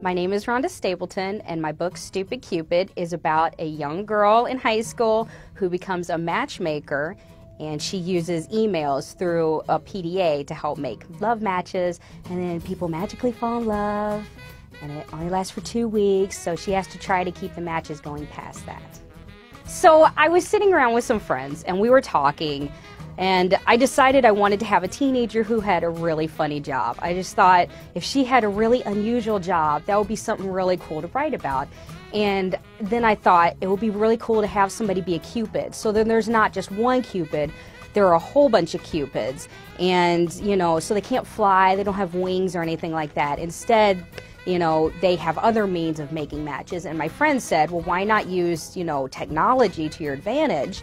My name is Rhonda Stapleton, and my book, Stupid Cupid, is about a young girl in high school who becomes a matchmaker, and she uses emails through a PDA to help make love matches, and then people magically fall in love, and it only lasts for 2 weeks, so she has to try to keep the matches going past that. So I was sitting around with some friends, and we were talking, and I decided I wanted to have a teenager who had a really funny job. I just thought if she had a really unusual job, that would be something really cool to write about. And then I thought it would be really cool to have somebody be a Cupid. So then there's not just one Cupid, there are a whole bunch of Cupids. And, you know, so they can't fly, they don't have wings or anything like that. Instead, you know, they have other means of making matches. And my friend said, well, why not use, you know, technology to your advantage?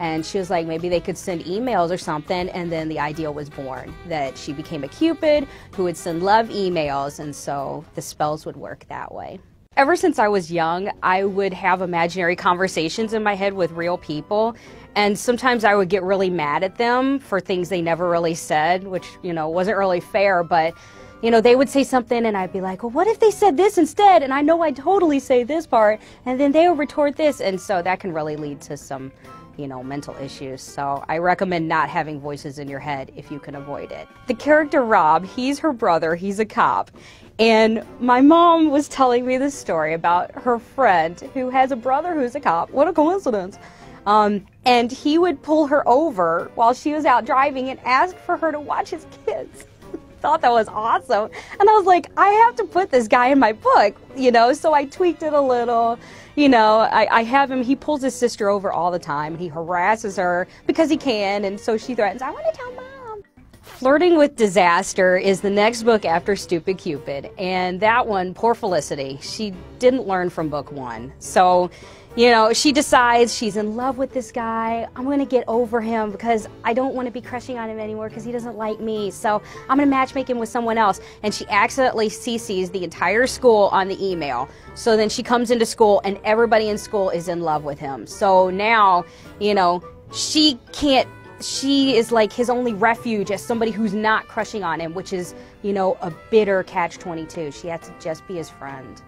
And she was like, maybe they could send emails or something, and then the idea was born, that she became a Cupid who would send love emails, and so the spells would work that way. Ever since I was young, I would have imaginary conversations in my head with real people, and sometimes I would get really mad at them for things they never really said, which, you know, wasn't really fair, but you know, they would say something and I'd be like, well, what if they said this instead? And I know I'd totally say this part, and then they would retort this, and so that can really lead to some, you know, mental issues. So I recommend not having voices in your head if you can avoid it. The character Rob, he's her brother, he's a cop. And my mom was telling me this story about her friend who has a brother who's a cop. What a coincidence. And he would pull her over while she was out driving and ask for her to watch his kids. Thought that was awesome. And I was like, I have to put this guy in my book, you know, so I tweaked it a little. You know, I have him, he pulls his sister over all the time, and he harasses her because he can, and so she threatens, I want to tell Mom. Flirting with Disaster is the next book after Stupid Cupid, and that one, poor Felicity, she didn't learn from book 1. So, you know, she decides she's in love with this guy. I'm going to get over him because I don't want to be crushing on him anymore because he doesn't like me. So I'm going to matchmake him with someone else. And she accidentally CCs the entire school on the email. So then she comes into school and everybody in school is in love with him. So now, you know, she is like his only refuge as somebody who's not crushing on him, which is, you know, a bitter catch-22. She has to just be his friend.